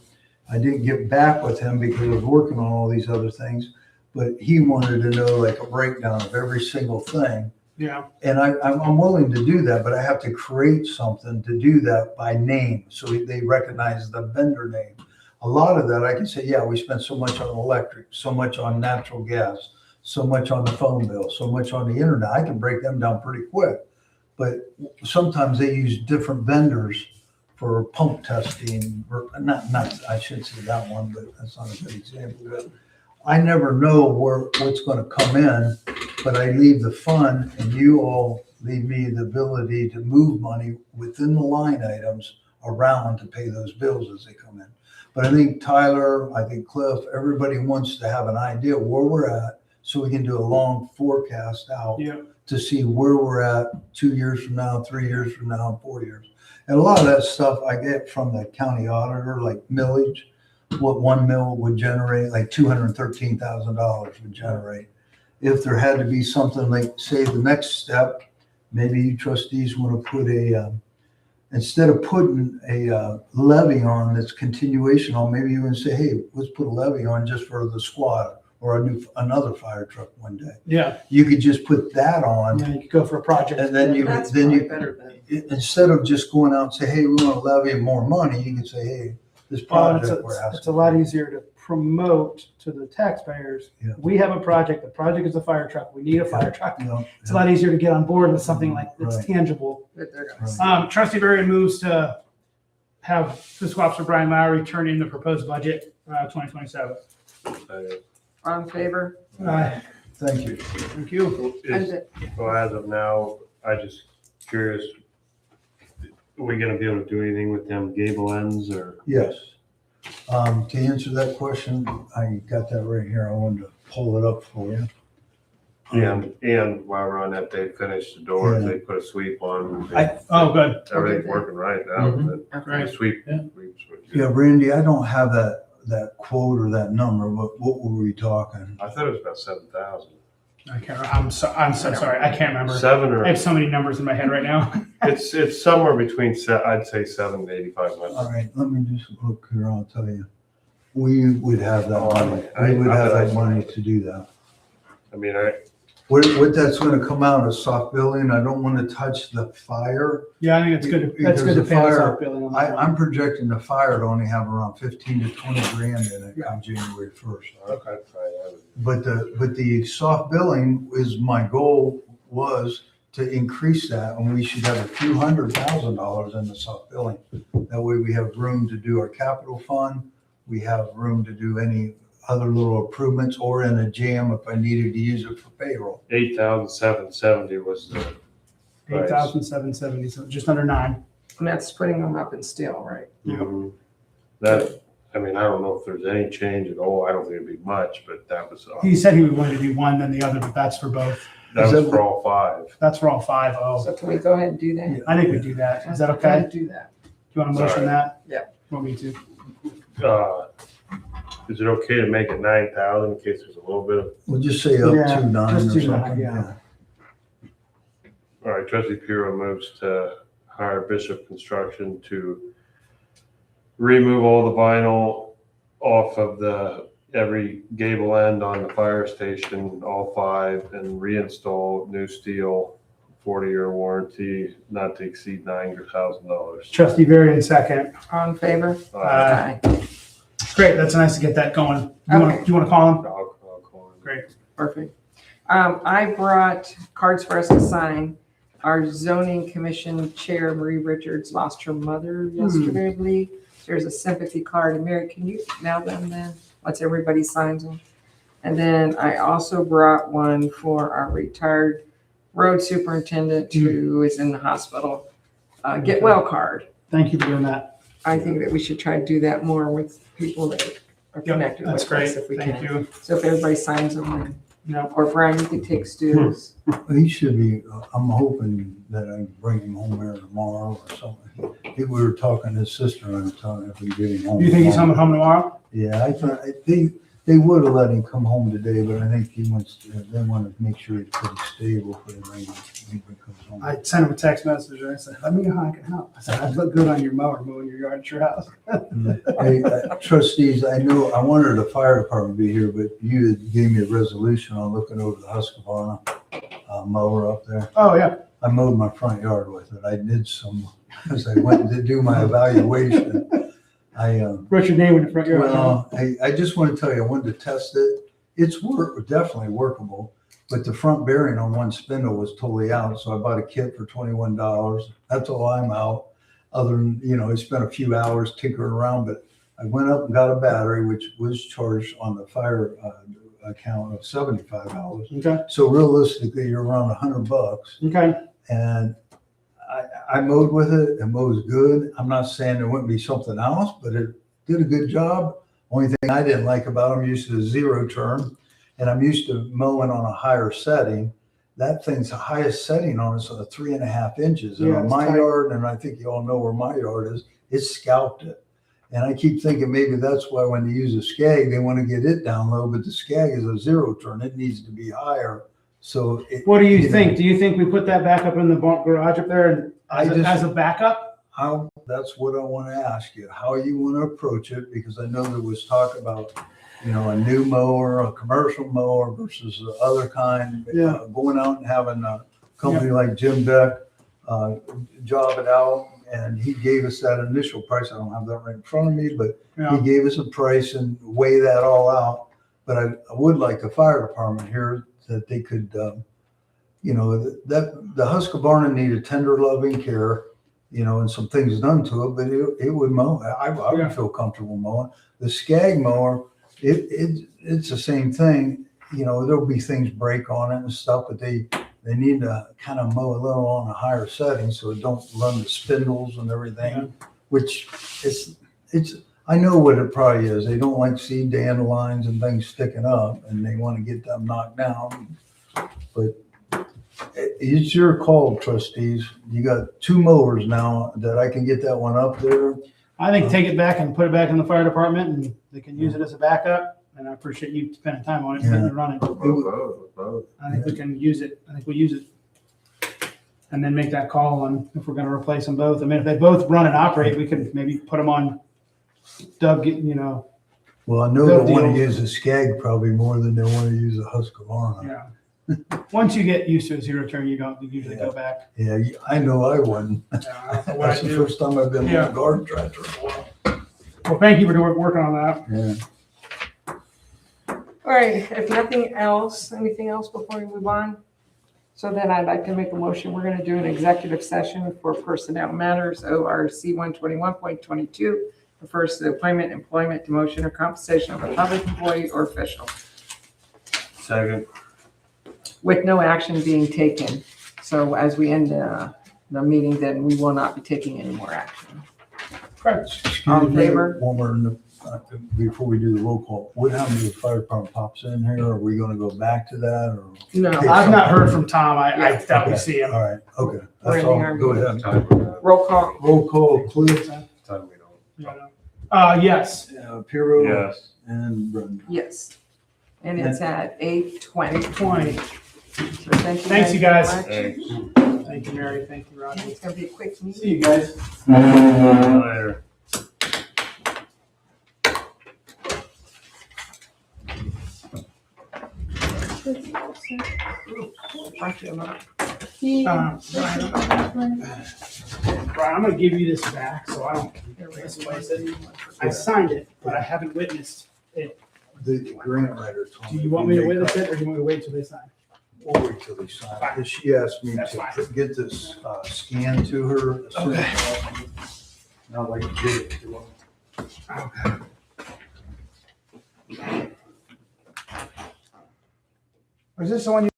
I didn't get back with him because I was working on all these other things, but he wanted to know like a breakdown of every single thing. Yeah. And I'm willing to do that, but I have to create something to do that by name so they recognize the vendor name. A lot of that I can say, yeah, we spent so much on electric, so much on natural gas, so much on the phone bill, so much on the internet. I can break them down pretty quick. But sometimes they use different vendors for pump testing, or not I should say that one, but that's not a good example. But I never know what's going to come in, but I leave the fund and you all leave me the ability to move money within the line items around to pay those bills as they come in. But I think Tyler, I think Cliff, everybody wants to have an idea where we're at so we can do a long forecast out to see where we're at 2 years from now, 3 years from now, 4 years. And a lot of that stuff I get from the county auditor, like millage, what 1 mill would generate, like $213,000 would generate. If there had to be something like, say, the next step, maybe you trustees want to put instead of putting a levy on that's continuation on, maybe you would say, hey, let's put a levy on just for the squad or another fire truck one day. Yeah. You could just put that on. Yeah, you could go for a project. And then That's probably better than. Instead of just going out and say, hey, we want to levy more money, you can say, hey, this project we're asking. It's a lot easier to promote to the taxpayers. Yeah. We have a project. The project is a fire truck. We need a fire truck. You know, It's a lot easier to get on board with something like that's Right. tangible. That they're gonna Right. Trustee Barry moves to have Fiscal Officer Brian Lowry turn in the proposed budget 2027. All in favor? Thank you. Thank you. So as of now, I just curious, are we gonna be able to do anything with them gable ends or? Yes. To answer that question, I got that right here. I wanted to pull it up for you. And while we're on that, they finished the doors, Yeah. they put a sweep on. Oh, good. Everything's working right now. Mhm. but Great. Sweep. Yeah. Yeah, Randy, I don't have that quote or that number, but what were we talking? I thought it was about 7,000. I can't. I'm so sorry. I can't remember. 7 I or, have so many numbers in my head right now. it's somewhere between, I'd say 7 to 8,500. All right, let me just look here, I'll tell you. We would have that Oh, money. I We would have bet that I- money to do that. I mean, What that's gonna come out of soft building, I don't wanna touch the fire. Yeah, I think it's good. That's good to Because pay us the off billing on that one. I'm projecting the fire to only have around 15 to 20 grand in it come January 1st. okay. But the soft billing is, my goal was to increase that, and we should have a few $100,000 in the soft billing. That way we have room to do our capital fund, we have room to do any other little improvements, or in a jam if I needed to use it for payroll. 8,770 was the price. 8,770, so just under 9. And that's putting them up in steel, right? Mhm. That, I mean, I don't know if there's any change at all. I don't think it'd be much, but that was, He said he would want to do one, then the other, but that's for both. that Is was that- for all 5. That's for all 5. Oh, So can we go ahead and do that? I think we do that. Is that Go okay? ahead and Do that. Do you want to motion Sorry. that? Yeah. Want me to? Is it okay to make it 9,000 in case there's a little bit of, We'll just say up Yeah, to 9 or just do something. 9, yeah. all right, trustee Puro moves to hire Bishop Construction to remove all the vinyl off of every gable end on the fire station, all 5, and reinstall new steel, 40-year warranty, not to exceed $9,000. Trustee Varian, second. All in favor? Aye. Great, that's nice to get that going. Do you want to call him? I'll call him. Great. Perfect. I brought cards for us to sign. Our zoning commission chair, Marie Richards, lost her mother yesterday, I believe. There's a sympathy card. And Mary, can you mail them then? Once everybody signs them. And then I also brought one for our retired road superintendent who is in the hospital. Get well card. Thank you for doing that. I think that we should try to do that more with people that are Yep, connected that's with great. us if we Thank can. you. So if everybody signs them, Yep. or Brian, you can take Stu's. He should be, I'm hoping that I can bring him home here tomorrow or something. We were talking to his sister on the time if we get him home. Do you think he's coming home tomorrow? Yeah, I thought, they would have let him come home today, but I think they want to make sure he's pretty stable for the rain. When he comes home. I sent him a text message and I said, let me know how I can help. I said, I'd look good on your mower mowing your yard at your house. Hey, trustees, I know, I wanted the fire department to be here, but you had gave me a resolution on looking over the Husqvarna mower up there. Oh, yeah. I mowed my front yard with it. I did some, as I went to do my evaluation. What's your name in the front yard? Well, I just want to tell you, I wanted to test it. It's definitely workable, but the front bearing on one spindle was totally out. So I bought a kit for $21. That's all I'm out. Other than, I spent a few hours tinkering around, but I went up and got a battery, which was charged on the fire account of $75. Okay. So realistically, you're around $100. Okay. And I mowed with it. It mows good. I'm not saying there wouldn't be something else, but it did a good job. Only thing I didn't like about it, I'm used to the 0 turn, and I'm used to mowing on a higher setting. That thing's the highest setting on it, so 3.5 inches. And Yeah, on it's my tight. yard, and I think you all know where my yard is, it scalped it. And I keep thinking maybe that's why when they use a skag, they want to get it down low, but the skag is a 0 turn. It needs to be higher. So What do you know, think? Do you think we put that back up in the garage up there and as a backup? That's what I want to ask you, how you want to approach it, because I know there was talk about, a new mower, a commercial mower versus the other kind. Yeah. Going out and having a company like Jim Beck job it out, and he gave us that initial price. I don't have that right in front of me, but Yeah. he gave us a price and weigh that all out. But I would like the fire department here that they could, that the Husqvarna needed tender loving care, and some things done to it, but it would mow. I would feel comfortable mowing. The skag mower, it's the same thing. There'll be things break on it and stuff, but they need to kind of mow a little on a higher setting so it don't run the spindles and everything, which I know what it probably is. They don't like see dandelions and things sticking up and they want to get them knocked down. But it's your call, trustees. You got 2 mowers now that I can get that one up there. I think take it back and put it back in the fire department and they can use it as a backup. And I appreciate you spending time on it, getting it running. Both. I think we can use it. I think we'll use it. And then make that call on if we're gonna replace them both. I mean, if they both run and operate, we could maybe put them on Doug, Well, I know Good they want to deal. use a Skag probably more than they want to use a Husqvarna. yeah. Once you get used to a zero turn, you usually go back. Yeah, I know I wouldn't. I don't know what That's I the do. first time I've been in Yeah. a garden tractor in a while. Well, thank you for working on that. Yeah. All right, if nothing else, anything else before we move on? So then I'd like to make a motion. We're going to do an executive session for personnel matters, ORC 121.22, refers to the appointment, employment, demotion, or compensation of a public employee or official, Second. with no action being taken. So as we end the meeting, then we will not be taking any more action. Excuse All in me, favor? one more, before we do the roll call, what happens if the fire department pops in here? Are we gonna go back to that or? No, I've not heard from Tom. I doubt we see him. All right, okay. We're That's ending all. our Go meeting. ahead. Time roll call. Roll call, Cliff, we don't. Yes. Piero. Yes. And Brenda. Yes. And it's at 8:20. 20. So thank you Thanks, you guys. very much. Thanks. Thank you, Mary. Thank you, Rodney. It's gonna be a quick meeting. See you guys. Later. Thank you, Emma. Brian, I'm gonna give you this back so I don't misplace it. I signed it, but I haven't witnessed it. The grant writer told Do me. you want me to witness it or do you want me to wait till they sign? We'll wait till they sign. Because she asked me That's to fine. get this scan to her. As soon as possible. Now I can give it to her. Or is this the one you?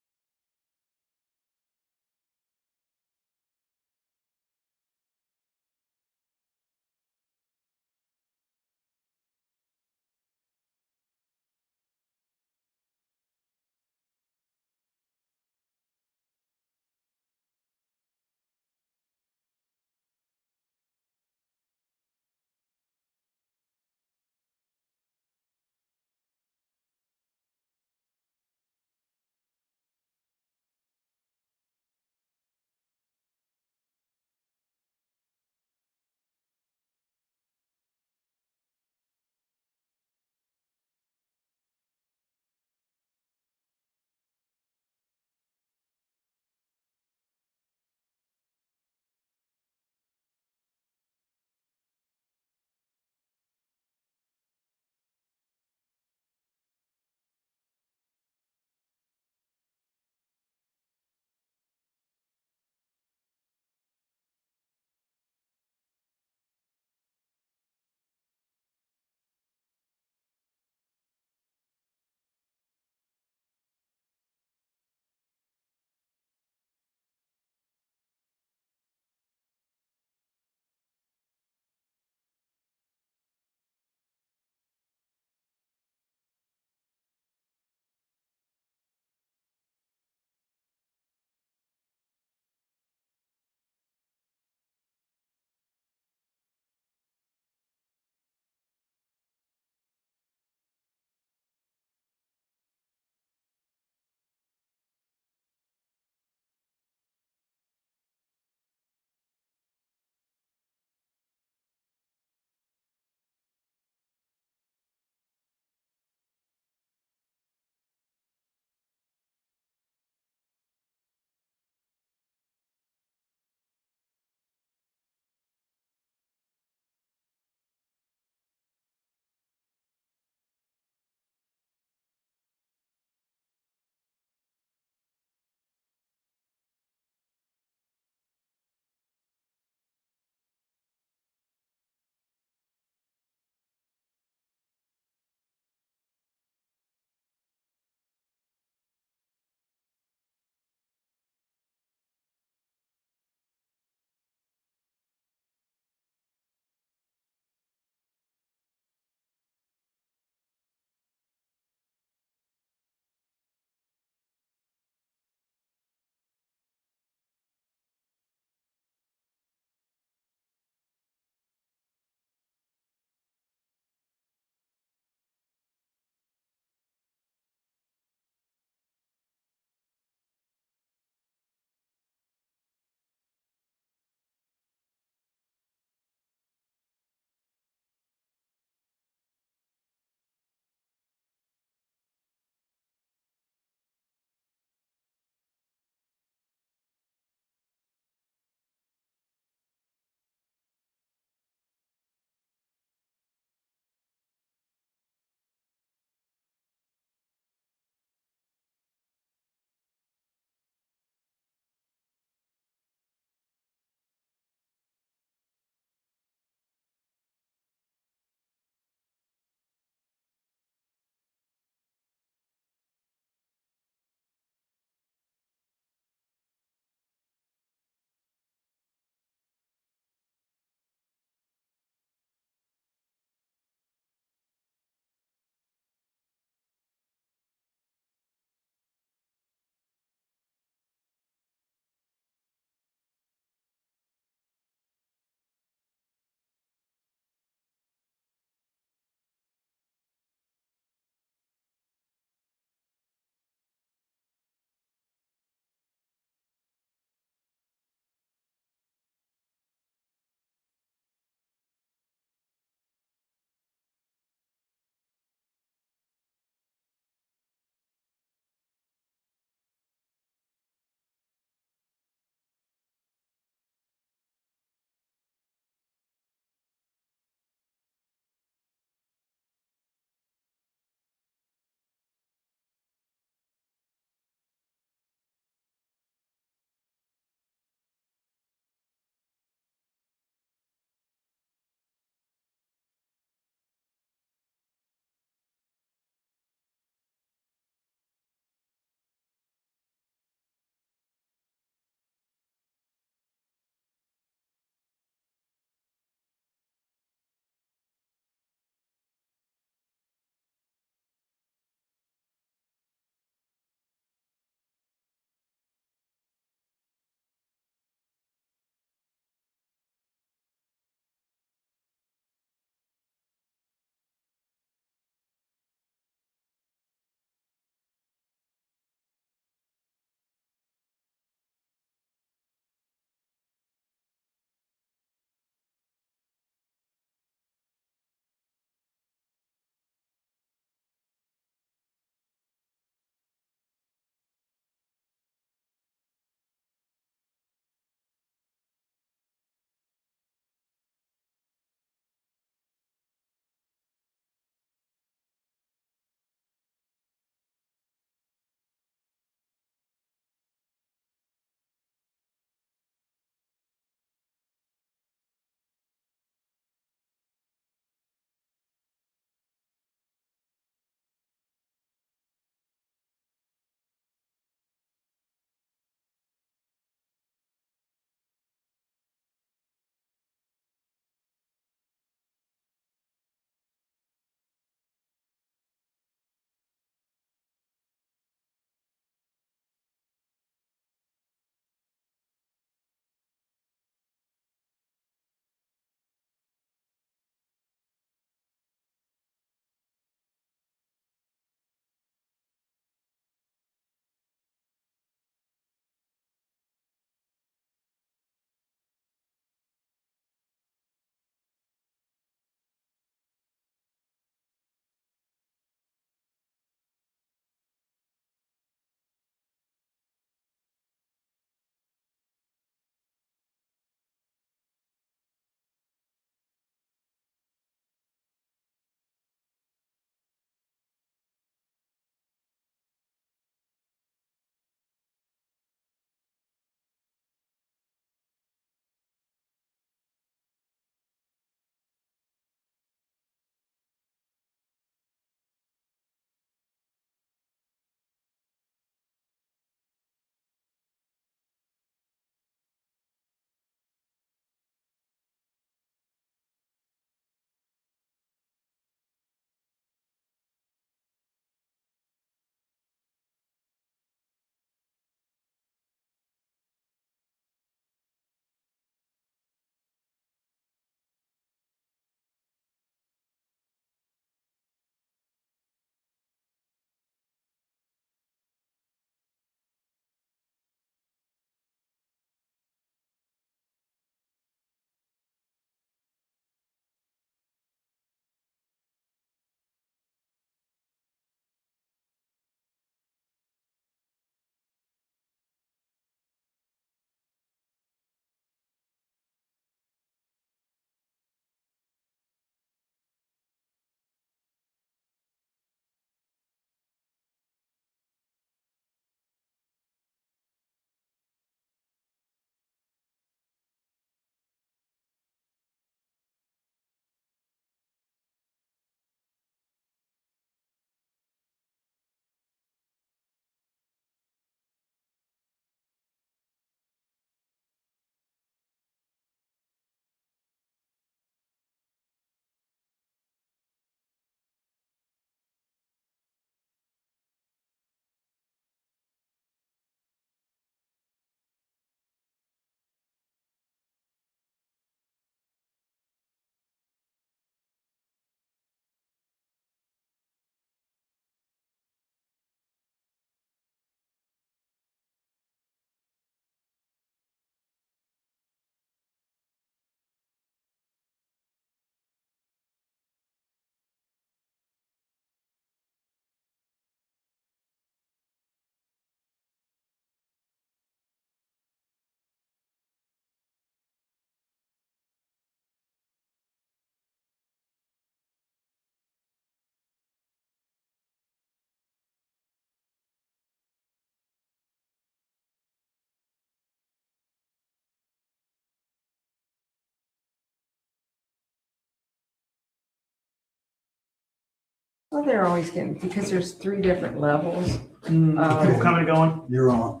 Well, they're always getting, because there's 3 different levels. People coming and going. You're on.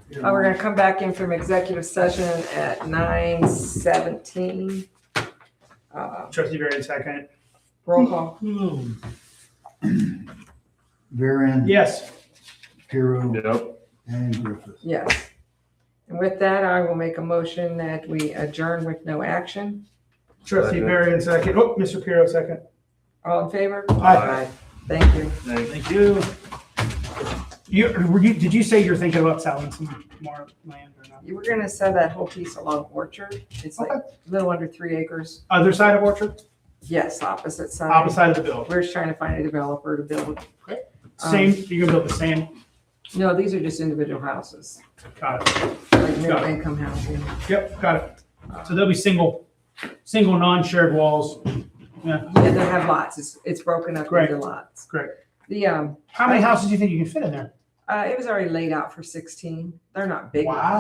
We're gonna come back in from executive session at 9:17. Trustee Barry, second. Roll call. Varian. Yes. Piero, Yep. and Griffith. Yes. And with that, I will make a motion that we adjourn with no action. Trustee Barry, second. Oh, Mr. Piero, second. All in favor? Aye. Thank you. Thank you. Did you say you're thinking about selling some more land or not? You were gonna sell that whole piece along Orchard. It's like a little under 3 acres. Other side of Orchard? Yes, opposite side. Opposite side of the building. We're just trying to find a developer to build. Same, you're gonna build the same? No, these are just individual houses, Got it. like middle income housing. Yep, got it. So there'll be single non-shared walls. Yeah, Yeah, they have lots. It's broken up Great. into lots. great. The, How many houses do you think you can fit in there? it was already laid out for 16. They're not big. Wow.